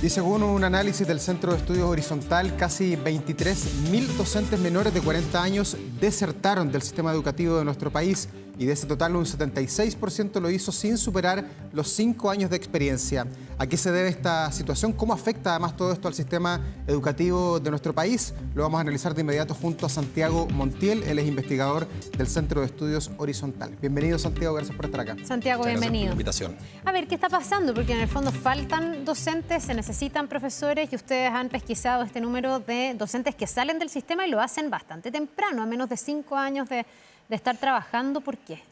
Y según un análisis del Centro de Estudios Horizontal, casi 23.000 docentes menores de 40 años desertaron del sistema educativo de nuestro país y de ese total un 76% lo hizo sin superar los 5 años de experiencia. ¿A qué se debe esta situación? ¿Cómo afecta además todo esto al sistema educativo de nuestro país? Lo vamos a analizar de inmediato junto a Santiago Montiel. Él es investigador del Centro de Estudios Horizontal. Bienvenido, Santiago, gracias por estar acá. Santiago, bienvenido. Por la invitación. A ver, ¿qué está pasando? Porque en el fondo faltan docentes, se necesitan profesores y ustedes han pesquisado este número de docentes que salen del sistema y lo hacen bastante temprano, a menos de 5 años de estar trabajando. ¿Por qué?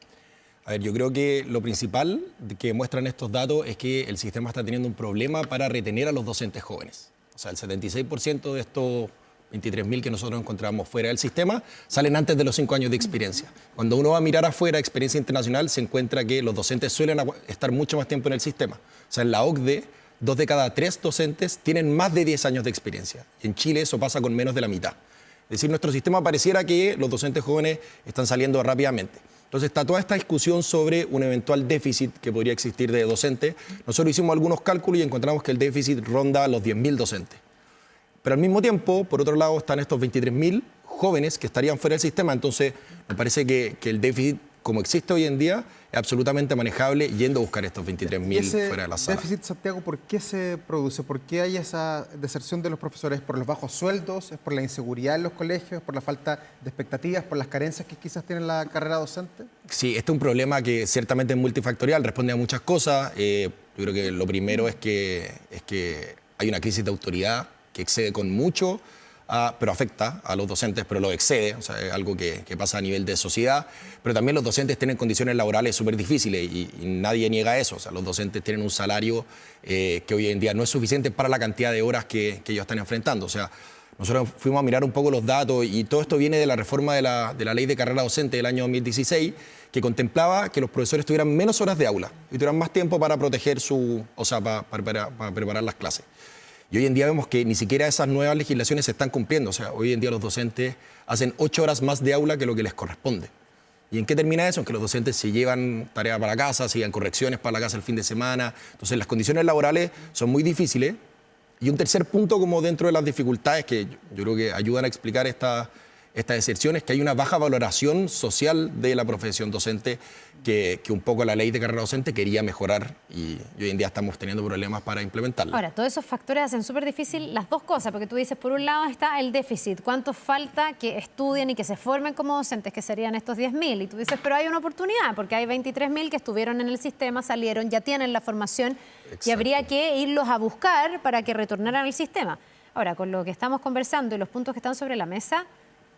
A ver, yo creo que lo principal que muestran estos datos es que el sistema está teniendo un problema para retener a los docentes jóvenes. O sea, el 76% de estos 23.000 que nosotros encontramos fuera del sistema salen antes de los 5 años de experiencia. Cuando uno va a mirar afuera, experiencia internacional, se encuentra que los docentes suelen estar mucho más tiempo en el sistema. O sea, en la OCDE, 2 de cada 3 docentes tienen más de 10 años de experiencia. En Chile eso pasa con menos de la mitad. Es decir, nuestro sistema pareciera que los docentes jóvenes están saliendo rápidamente. Entonces está toda esta discusión sobre un eventual déficit que podría existir de docentes. Nosotros hicimos algunos cálculos y encontramos que el déficit ronda los 10.000 docentes. Pero al mismo tiempo, por otro lado, están estos 23.000 jóvenes que estarían fuera del sistema. Entonces me parece que el déficit, como existe hoy en día, es absolutamente manejable yendo a buscar estos 23.000 fuera de la sala. Déficit, Santiago, ¿por qué se produce? ¿Por qué hay esa deserción de los profesores? ¿Por los bajos sueldos? ¿Es por la inseguridad en los colegios? ¿Por la falta de expectativas? ¿Por las carencias que quizás tiene la carrera docente? Sí, este es un problema que ciertamente es multifactorial, responde a muchas cosas. Yo creo que lo primero es que hay una crisis de autoridad que excede con mucho, pero afecta a los docentes, pero lo excede, o sea, es algo que pasa a nivel de sociedad, pero también los docentes tienen condiciones laborales súper difíciles y nadie niega eso, o sea, los docentes tienen un salario que hoy en día no es suficiente para la cantidad de horas que ellos están enfrentando, o sea, nosotros fuimos a mirar un poco los datos y todo esto viene de la reforma de la ley de carrera docente del año 2016, que contemplaba que los profesores tuvieran menos horas de aula y tuvieran más tiempo para proteger para preparar las clases. Y hoy en día vemos que ni siquiera esas nuevas legislaciones se están cumpliendo. O sea, hoy en día los docentes hacen 8 horas más de aula que lo que les corresponde. ¿Y en qué termina eso? En que los docentes se llevan tarea para casa, se llevan correcciones para la casa el fin de semana. Entonces las condiciones laborales son muy difíciles. Y un tercer punto como dentro de las dificultades que yo creo que ayudan a explicar esta deserción es que hay una baja valoración social de la profesión docente que un poco la ley de carrera docente quería mejorar y hoy en día estamos teniendo problemas para implementarla. Ahora, todos esos factores hacen súper difícil las dos cosas, porque tú dices, por un lado está el déficit, ¿cuánto falta que estudien y que se formen como docentes, que serían estos 10.000? Y tú dices, pero hay una oportunidad, porque hay 23.000 que estuvieron en el sistema, salieron, ya tienen la formación. Exacto. Y habría que irlos a buscar para que retornaran al sistema. Ahora, con lo que estamos conversando y los puntos que están sobre la mesa,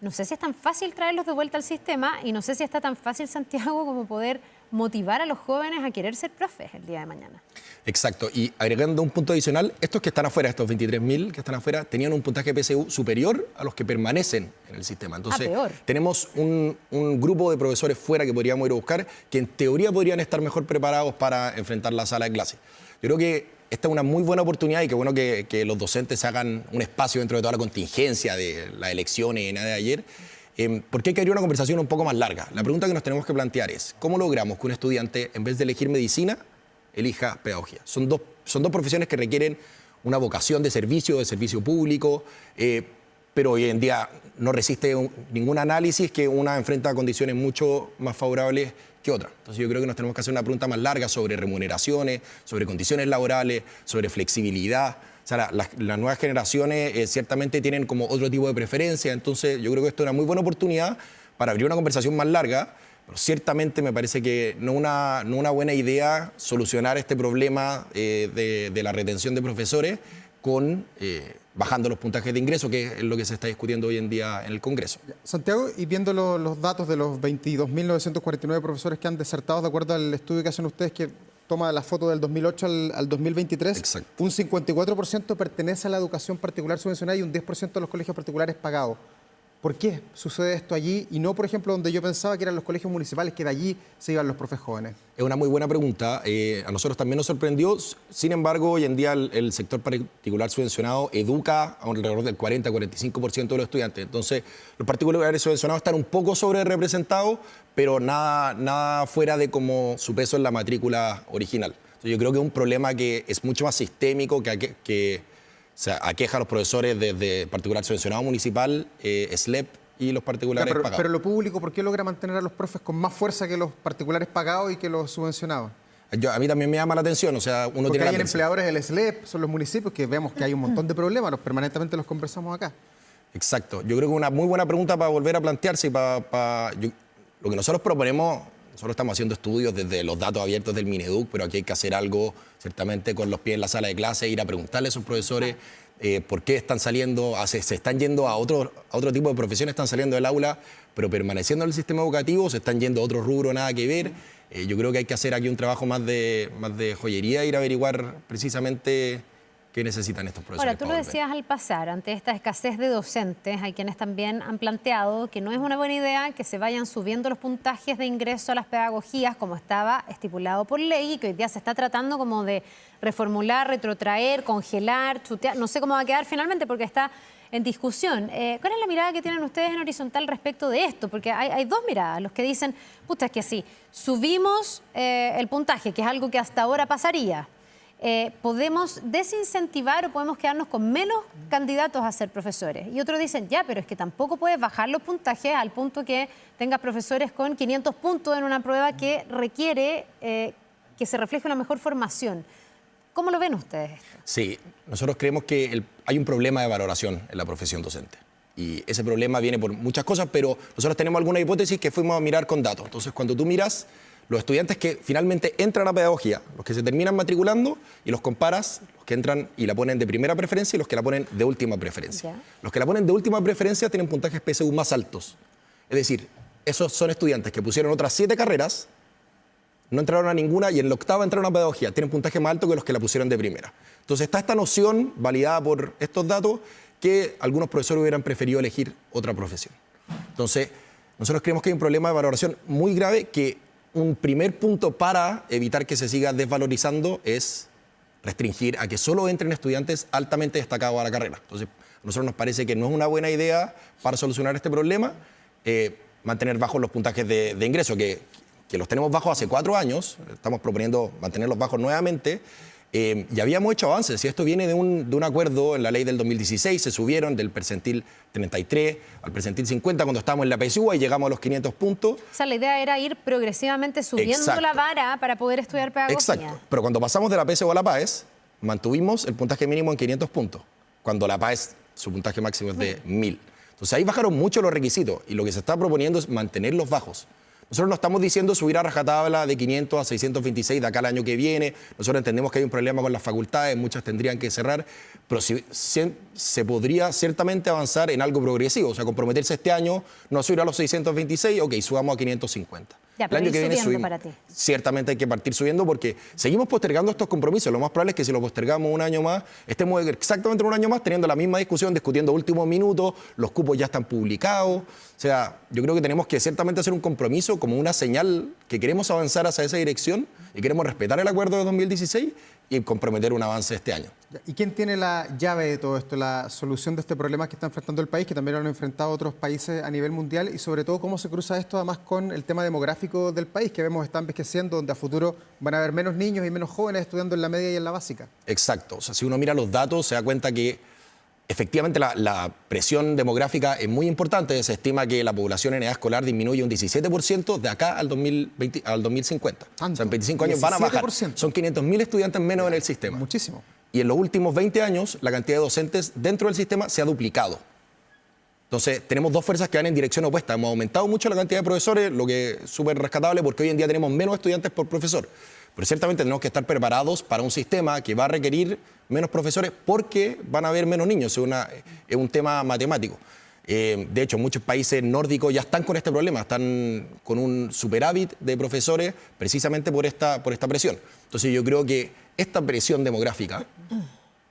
no sé si es tan fácil traerlos de vuelta al sistema y no sé si está tan fácil, Santiago, como poder motivar a los jóvenes a querer ser profes el día de mañana. Exacto. Y agregando un punto adicional, estos que están afuera, estos 23.000 que están afuera, tenían un puntaje PSU superior a los que permanecen en el sistema. Entonces, tenemos un grupo de profesores fuera que podríamos ir a buscar, que en teoría podrían estar mejor preparados para enfrentar la sala de clase. Yo creo que esta es una muy buena oportunidad y qué bueno que los docentes hagan un espacio dentro de toda la contingencia de las elecciones y nada de ayer, porque hay que abrir una conversación un poco más larga. La pregunta que nos tenemos que plantear es, ¿cómo logramos que un estudiante, en vez de elegir medicina, elija pedagogía? Son dos profesiones que requieren una vocación de servicio público, pero hoy en día no resiste ningún análisis que una enfrenta condiciones mucho más favorables que otra. Entonces yo creo que nos tenemos que hacer una pregunta más larga sobre remuneraciones, sobre condiciones laborales, sobre flexibilidad. O sea, las nuevas generaciones ciertamente tienen como otro tipo de preferencia, entonces yo creo que esto es una muy buena oportunidad para abrir una conversación más larga, pero ciertamente me parece que no una buena idea solucionar este problema de la retención de profesores con bajando los puntajes de ingreso, que es lo que se está discutiendo hoy en día en el Congreso. Santiago, y viendo los datos de los 22.949 profesores que han desertado, de acuerdo al estudio que hacen ustedes, que toma la foto del 2008 al 2023, exacto, un 54% pertenece a la educación particular subvencionada y un 10% a los colegios particulares pagados. ¿Por qué sucede esto allí y no, por ejemplo, donde yo pensaba que eran los colegios municipales, que de allí se iban los profes jóvenes? Es una muy buena pregunta. A nosotros también nos sorprendió. Sin embargo, hoy en día el sector particular subvencionado educa a alrededor del 40-45% de los estudiantes. Entonces, los particulares subvencionados están un poco sobre representados, pero nada fuera de como su peso en la matrícula original. Entonces, yo creo que es un problema que es mucho más sistémico, que o sea, aqueja a los profesores desde particular subvencionado municipal, SLEP y los particulares pagados. Pero lo público, ¿por qué logra mantener a los profes con más fuerza que los particulares pagados y que los subvencionados? A mí también me llama la atención, o sea, uno Porque tiene hay empleadores del SLEP, son los municipios, que vemos que hay un montón de problemas, permanentemente los conversamos acá. Exacto. Yo creo que una muy buena pregunta para volver a plantearse y lo que nosotros proponemos, nosotros estamos haciendo estudios desde los datos abiertos del Mineduc, pero aquí hay que hacer algo ciertamente con los pies en la sala de clase, ir a preguntarle a esos profesores por qué están saliendo, se están yendo a otro tipo de profesiones, están saliendo del aula, pero permaneciendo en el sistema educativo, se están yendo a otro rubro, nada que ver. Yo creo que hay que hacer aquí un trabajo más de joyería, ir a averiguar precisamente qué necesitan estos profesores. Ahora, tú lo decías al pasar, ante esta escasez de docentes, hay quienes también han planteado que no es una buena idea que se vayan subiendo los puntajes de ingreso a las pedagogías como estaba estipulado por ley y que hoy día se está tratando como de reformular, retrotraer, congelar, chutear, no sé cómo va a quedar finalmente porque está en discusión. ¿Cuál es la mirada que tienen ustedes en Horizontal respecto de esto? Porque hay dos miradas, los que dicen, puta, es que sí, subimos el puntaje, que es algo que hasta ahora pasaría, podemos desincentivar o podemos quedarnos con menos candidatos a ser profesores. Y otros dicen, ya, pero es que tampoco puedes bajar los puntajes al punto que tengas profesores con 500 puntos en una prueba que requiere que se refleje una mejor formación. ¿Cómo lo ven ustedes esto? Sí, nosotros creemos que hay un problema de valoración en la profesión docente. Y ese problema viene por muchas cosas, pero nosotros tenemos alguna hipótesis que fuimos a mirar con datos. Entonces, cuando tú miras los estudiantes que finalmente entran a pedagogía, los que se terminan matriculando, y los comparas, los que entran y la ponen de primera preferencia y los que la ponen de última preferencia. ¿Ya? Los que la ponen de última preferencia tienen puntajes PSU más altos. Es decir, esos son estudiantes que pusieron otras 7 carreras, no entraron a ninguna y en la octava entraron a pedagogía. Tienen puntaje más alto que los que la pusieron de primera. Entonces está esta noción, validada por estos datos, que algunos profesores hubieran preferido elegir otra profesión. Entonces, nosotros creemos que hay un problema de valoración muy grave, que un primer punto para evitar que se siga desvalorizando es restringir a que solo entren estudiantes altamente destacados a la carrera. Entonces, a nosotros nos parece que no es una buena idea para solucionar este problema mantener bajos los puntajes de ingreso, que los tenemos bajos hace 4 años, estamos proponiendo mantenerlos bajos nuevamente, y habíamos hecho avances, y esto viene de un acuerdo en la ley del 2016, se subieron del percentil 33 al percentil 50 cuando estábamos en la PSU y llegamos a los 500 puntos. O sea, la idea era ir progresivamente subiendo Exacto. la vara para poder estudiar pedagogía. Exacto, pero cuando pasamos de la PSU a la PAES, mantuvimos el puntaje mínimo en 500 puntos, cuando la PAES, su puntaje máximo es de 1000. Entonces ahí bajaron mucho los requisitos, y lo que se está proponiendo es mantenerlos bajos. Nosotros no estamos diciendo subir a rajatabla de 500 a 626 de acá al año que viene. Nosotros entendemos que hay un problema con las facultades, muchas tendrían que cerrar, pero se podría ciertamente avanzar en algo progresivo. O sea, comprometerse este año, no subir a los 626, ok, subamos a 550. Ya, pero el año que viene subimos. Para ti. Ciertamente hay que partir subiendo porque seguimos postergando estos compromisos. Lo más probable es que si lo postergamos un año más, estemos exactamente un año más teniendo la misma discusión, discutiendo últimos minutos, los cupos ya están publicados. O sea, yo creo que tenemos que ciertamente hacer un compromiso como una señal que queremos avanzar hacia esa dirección y queremos respetar el acuerdo de 2016 y comprometer un avance este año. ¿Y quién tiene la llave de todo esto, la solución de este problema que está enfrentando el país, que también lo han enfrentado otros países a nivel mundial, y sobre todo cómo se cruza esto además con el tema demográfico del país, que vemos está envejeciendo, donde a futuro van a haber menos niños y menos jóvenes estudiando en la media y en la básica? Exacto. O sea, si uno mira los datos, se da cuenta que efectivamente la presión demográfica es muy importante. Se estima que la población en edad escolar disminuye un 17% de acá al 2050. ¿Tanto? O sea, en 25 años van a bajar. 17%. Son 500.000 estudiantes menos en el sistema. Muchísimo. Y en los últimos 20 años, la cantidad de docentes dentro del sistema se ha duplicado. Entonces, tenemos dos fuerzas que van en dirección opuesta. Hemos aumentado mucho la cantidad de profesores, lo que es súper rescatable porque hoy en día tenemos menos estudiantes por profesor. Pero ciertamente tenemos que estar preparados para un sistema que va a requerir menos profesores porque van a haber menos niños. Es un tema matemático. De hecho, muchos países nórdicos ya están con este problema, están con un superávit de profesores precisamente por esta presión. Entonces, yo creo que esta presión demográfica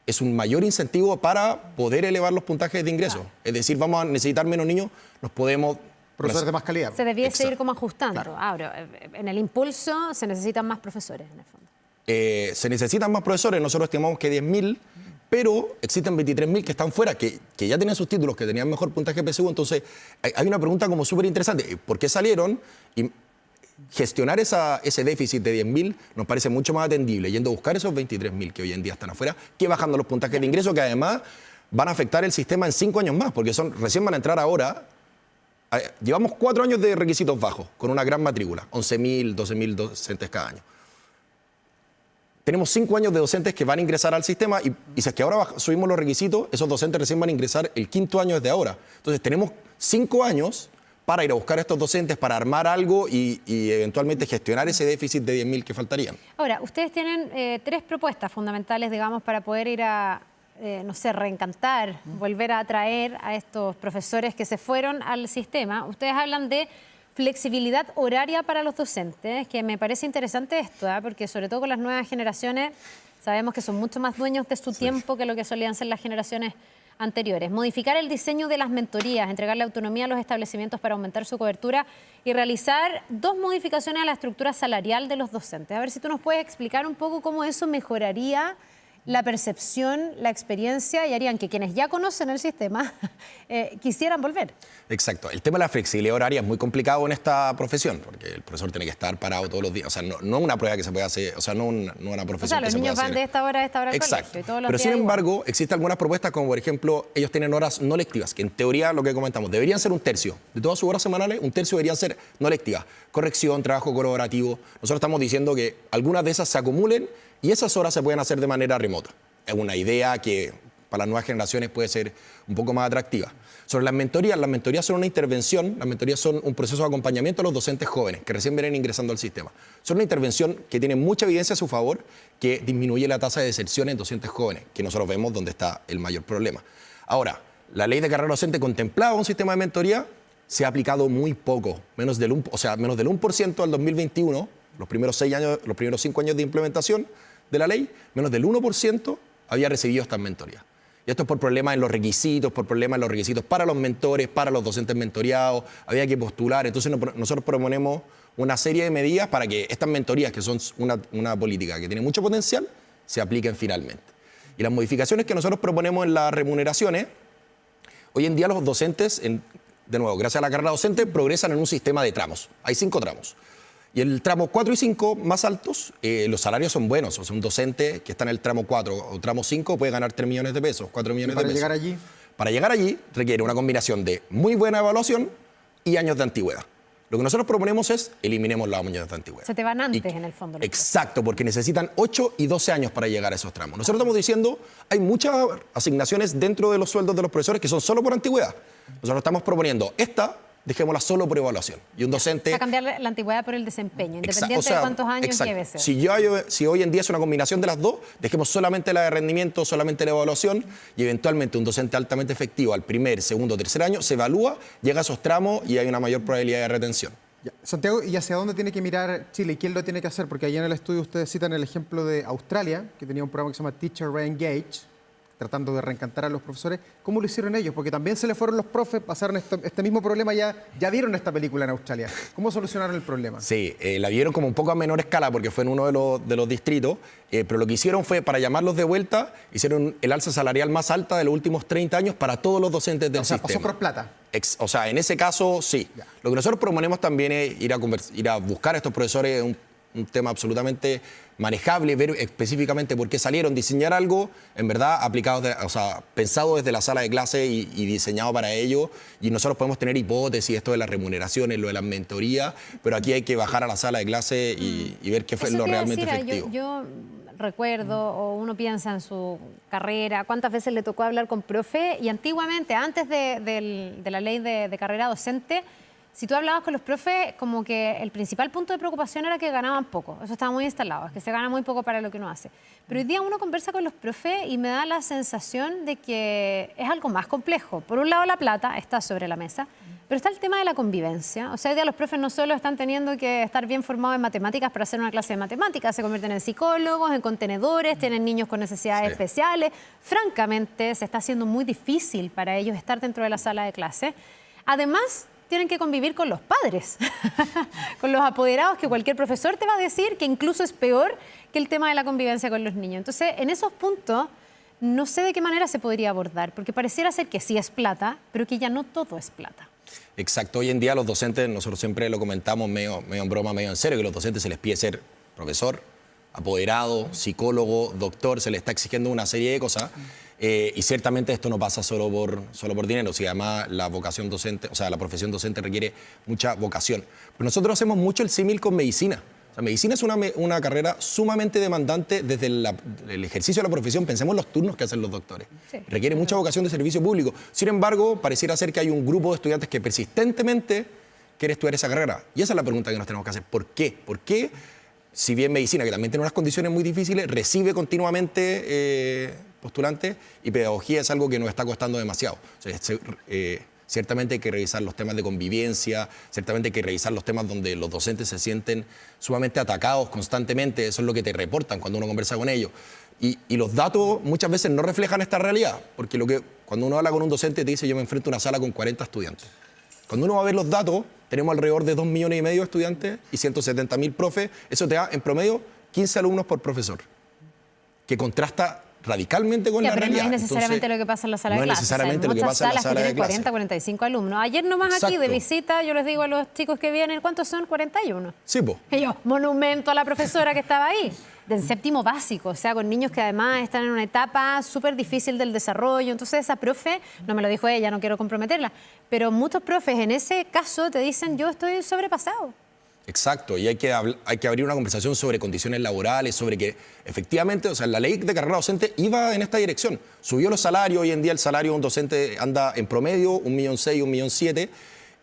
es un mayor incentivo para poder elevar los puntajes de ingreso. Es decir, vamos a necesitar menos niños, nos podemos... Profesores de más calidad. Se debiese ir como ajustando. Claro. Ahora, en el impulso se necesitan más profesores, en el fondo. Se necesitan más profesores, nosotros estimamos que 10.000, pero existen 23.000 que están fuera, que ya tenían sus títulos, que tenían mejor puntaje PSU. Entonces, hay una pregunta como súper interesante. ¿Por qué salieron? Y gestionar ese déficit de 10.000 nos parece mucho más atendible, yendo a buscar esos 23.000 que hoy en día están afuera, que bajando los puntajes de ingreso, que además van a afectar el sistema en 5 años más, porque recién van a entrar ahora. Llevamos 4 años de requisitos bajos, con una gran matrícula, 11.000, 12.000 docentes cada año. Tenemos 5 años de docentes que van a ingresar al sistema y si es que ahora subimos los requisitos, esos docentes recién van a ingresar el 5.º año desde ahora. Entonces tenemos 5 años para ir a buscar a estos docentes, para armar algo y eventualmente gestionar ese déficit de 10.000 que faltarían. Ahora, ustedes tienen 3 propuestas fundamentales, digamos, para poder ir a, no sé, reencantar, volver a atraer a estos profesores que se fueron al sistema. Ustedes hablan de flexibilidad horaria para los docentes, que me parece interesante esto, porque sobre todo con las nuevas generaciones sabemos que son mucho más dueños de su tiempo que lo que solían ser las generaciones anteriores. Modificar el diseño de las mentorías, entregarle autonomía a los establecimientos para aumentar su cobertura y realizar 2 modificaciones a la estructura salarial de los docentes. A ver si tú nos puedes explicar un poco cómo eso mejoraría la percepción, la experiencia y harían que quienes ya conocen el sistema quisieran volver. Exacto. El tema de la flexibilidad horaria es muy complicado en esta profesión, porque el profesor tiene que estar parado todos los días. O sea, no una prueba que se puede hacer, o sea, no una profesión que se puede hacer. Los niños van de esta hora a esta hora al colegio. Y todos los Pero días sin embargo, existen algunas propuestas como, por ejemplo, ellos tienen horas no lectivas, que en teoría, lo que comentamos, deberían ser un tercio. De todas sus horas semanales, un tercio deberían ser no lectivas. Corrección, trabajo colaborativo. Nosotros estamos diciendo que algunas de esas se acumulen y esas horas se pueden hacer de manera remota. Es una idea que para las nuevas generaciones puede ser un poco más atractiva. Sobre las mentorías son una intervención, las mentorías son un proceso de acompañamiento a los docentes jóvenes que recién vienen ingresando al sistema. Son una intervención que tiene mucha evidencia a su favor, que disminuye la tasa de deserción en docentes jóvenes, que nosotros vemos donde está el mayor problema. Ahora, la ley de carrera docente contemplaba un sistema de mentoría, se ha aplicado muy poco, menos del 1% al 2021, los primeros 5 años de implementación de la ley, menos del 1% había recibido estas mentorías. Y esto es por problemas en los requisitos, para los mentores, para los docentes mentoreados, había que postular. Entonces nosotros proponemos una serie de medidas para que estas mentorías, que son una política que tiene mucho potencial, se apliquen finalmente. Y las modificaciones que nosotros proponemos en las remuneraciones, hoy en día los docentes, de nuevo, gracias a la carrera docente, progresan en un sistema de tramos. Hay 5 tramos. Y el tramo 4 y 5 más altos, los salarios son buenos. O sea, un docente que está en el tramo 4 o tramo 5 puede ganar 3 millones de pesos, 4 millones de pesos. Para llegar allí requiere una combinación de muy buena evaluación y años de antigüedad. Lo que nosotros proponemos es eliminemos los años de antigüedad. Se te van antes en el fondo. Exacto, porque necesitan 8 y 12 años para llegar a esos tramos. Nosotros estamos diciendo, hay muchas asignaciones dentro de los sueldos de los profesores que son solo por antigüedad. Nosotros estamos proponiendo dejémosla solo por evaluación. Y un docente... A cambiar la antigüedad por el desempeño, independiente de cuántos años lleve. Si hoy en día es una combinación de las dos, dejemos solamente la de rendimiento, solamente la evaluación, y eventualmente un docente altamente efectivo al primer, segundo, tercer año se evalúa, llega a esos tramos y hay una mayor probabilidad de retención. Santiago, ¿y hacia dónde tiene que mirar Chile? ¿Y quién lo tiene que hacer? Porque allá en el estudio ustedes citan el ejemplo de Australia, que tenía un programa que se llama Teacher Re-Engage, tratando de reencantar a los profesores. ¿Cómo lo hicieron ellos? Porque también se les fueron los profes, pasaron este mismo problema, ya vieron esta película en Australia. ¿Cómo solucionaron el problema? Sí, la vieron como un poco a menor escala porque fue en uno de los distritos, pero lo que hicieron fue, para llamarlos de vuelta, hicieron el alza salarial más alta de los últimos 30 años para todos los docentes del sistema. Pasó por plata. O sea, en ese caso, sí. Ya. Lo que nosotros proponemos también es ir a buscar a estos profesores un tema absolutamente manejable, ver específicamente por qué salieron, diseñar algo, en verdad, pensado desde la sala de clase y diseñado para ello. Y nosotros podemos tener hipótesis, esto de las remuneraciones, lo de las mentorías, pero aquí hay que bajar a la sala de clase y ver qué fue lo realmente efectivo. Yo recuerdo, o uno piensa en su carrera, cuántas veces le tocó hablar con profe, y antiguamente, antes de la ley de carrera docente, si tú hablabas con los profes, como que el principal punto de preocupación era que ganaban poco. Eso estaba muy instalado, es que se gana muy poco para lo que uno hace. Pero hoy día uno conversa con los profes y me da la sensación de que es algo más complejo. Por un lado, la plata está sobre la mesa, pero está el tema de la convivencia. O sea, hoy día los profes no solo están teniendo que estar bien formados en matemáticas para hacer una clase de matemáticas, se convierten en psicólogos, en contenedores, tienen niños con necesidades especiales. Francamente, se está haciendo muy difícil para ellos estar dentro de la sala de clase. Además, tienen que convivir con los padres, con los apoderados, que cualquier profesor te va a decir que incluso es peor que el tema de la convivencia con los niños. Entonces, en esos puntos, no sé de qué manera se podría abordar, porque pareciera ser que sí es plata, pero que ya no todo es plata. Exacto, hoy en día los docentes, nosotros siempre lo comentamos medio en broma, medio en serio, que los docentes se les pide ser profesor, apoderado, psicólogo, doctor, se les está exigiendo una serie de cosas. Y ciertamente esto no pasa solo por dinero, si además la vocación docente, o sea, la profesión docente requiere mucha vocación. Pero nosotros hacemos mucho el símil con medicina. O sea, medicina es una carrera sumamente demandante desde el ejercicio de la profesión. Pensemos en los turnos que hacen los doctores. Sí, requiere mucha vocación de servicio público. Sin embargo, pareciera ser que hay un grupo de estudiantes que persistentemente quiere estudiar esa carrera. Y esa es la pregunta que nos tenemos que hacer. ¿Por qué? ¿Por qué, si bien medicina, que también tiene unas condiciones muy difíciles, recibe continuamente postulantes, y pedagogía es algo que nos está costando demasiado? O sea, ciertamente hay que revisar los temas de convivencia, ciertamente hay que revisar los temas donde los docentes se sienten sumamente atacados constantemente, eso es lo que te reportan cuando uno conversa con ellos. Y los datos muchas veces no reflejan esta realidad, porque cuando uno habla con un docente te dice yo me enfrento a una sala con 40 estudiantes. Cuando uno va a ver los datos, tenemos alrededor de 2,5 millones de estudiantes y 170.000 profes, eso te da en promedio 15 alumnos por profesor, que contrasta radicalmente con la realidad. No es necesariamente entonces, lo que pasa en la sala de clases. No es necesariamente lo que pasa en la sala de clases. 40, 45 alumnos. Ayer nomás Exacto. Aquí de visita, yo les digo a los chicos que vienen, ¿cuántos son? 41. Sí, po. Y yo, monumento a la profesora que estaba ahí, del séptimo básico, o sea, con niños que además están en una etapa súper difícil del desarrollo. Entonces esa profe, no me lo dijo ella, no quiero comprometerla, pero muchos profes en ese caso te dicen, yo estoy sobrepasado. Exacto, y hay que abrir una conversación sobre condiciones laborales, sobre que efectivamente, o sea, la ley de carrera docente iba en esta dirección. Subió los salarios, hoy en día el salario de un docente anda en promedio 1,6 millones, 1,7 millones,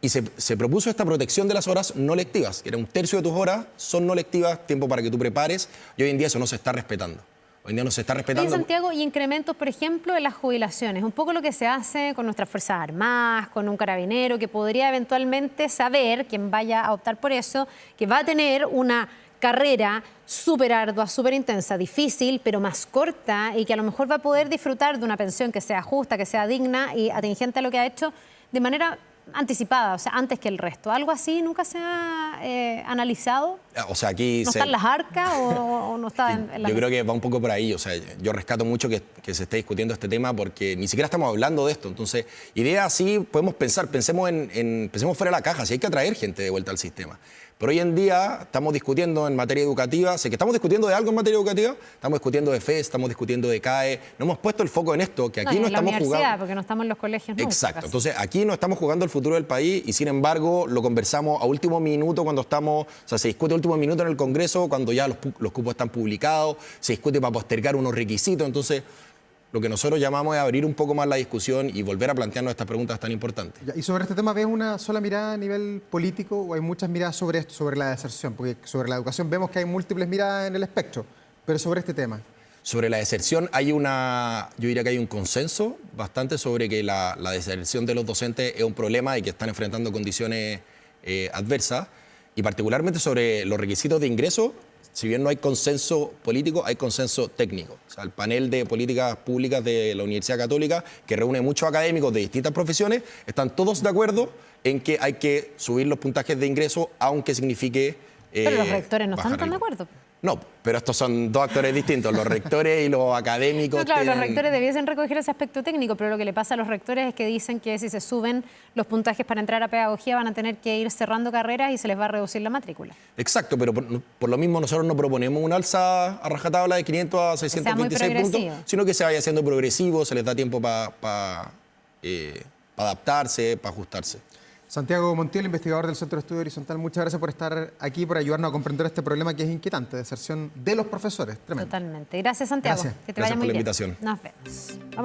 y se propuso esta protección de las horas no lectivas, que era 1/3 de tus horas son no lectivas, tiempo para que tú prepares, y hoy en día eso no se está respetando. Hoy en día no se está respetando. En Santiago, y incrementos, por ejemplo, en las jubilaciones. Un poco lo que se hace con nuestras Fuerzas Armadas, con un carabinero, que podría eventualmente saber, quien vaya a optar por eso, que va a tener una carrera súper ardua, súper intensa, difícil, pero más corta, y que a lo mejor va a poder disfrutar de una pensión que sea justa, que sea digna y atingente a lo que ha hecho de manera anticipada, o sea, antes que el resto. ¿Algo así nunca se ha analizado? O sea, aquí ¿No está en las arcas o no está en la... Yo creo que va un poco por ahí. O sea, yo rescato mucho que se esté discutiendo este tema porque ni siquiera estamos hablando de esto. Entonces, ideas así podemos pensar, pensemos fuera de la caja, si hay que atraer gente de vuelta al sistema. Pero hoy en día estamos discutiendo en materia educativa, sé que estamos discutiendo de algo en materia educativa, estamos discutiendo de FES, estamos discutiendo de CAE, no hemos puesto el foco en esto, que aquí no estamos jugando... porque no estamos en los colegios nunca. Exacto, entonces aquí no estamos jugando el futuro del país y sin embargo lo conversamos a último minuto cuando estamos, o sea, se discute a último minuto en el Congreso cuando ya los cupos están publicados, se discute para postergar unos requisitos, entonces... Lo que nosotros llamamos es abrir un poco más la discusión y volver a plantearnos estas preguntas tan importantes. ¿Y sobre este tema ves una sola mirada a nivel político o hay muchas miradas sobre esto, sobre la deserción? Porque sobre la educación vemos que hay múltiples miradas en el espectro, pero sobre este tema. Sobre la deserción yo diría que hay un consenso bastante sobre que la deserción de los docentes es un problema y que están enfrentando condiciones adversas y particularmente sobre los requisitos de ingreso. Si bien no hay consenso político, hay consenso técnico. O sea, el panel de políticas públicas de la Universidad Católica, que reúne muchos académicos de distintas profesiones, están todos de acuerdo en que hay que subir los puntajes de ingreso, aunque signifique... Pero los rectores no están tan de acuerdo. No, pero estos son dos actores distintos, los rectores y los académicos. No, claro, los rectores debiesen recoger ese aspecto técnico, pero lo que le pasa a los rectores es que dicen que si se suben los puntajes para entrar a pedagogía van a tener que ir cerrando carreras y se les va a reducir la matrícula. Exacto, pero por lo mismo nosotros no proponemos un alza a rajatabla de 500 a 626 puntos, sino que se vaya haciendo progresivo, se les da tiempo para adaptarse, para ajustarse. Santiago Montiel, investigador del Centro de Estudio Horizontal, muchas gracias por estar aquí, por ayudarnos a comprender este problema que es inquietante, deserción de los profesores. Tremendo. Totalmente. Gracias, Santiago. Gracias. Que te vaya muy bien. Gracias por la invitación. Nos vemos. Vamos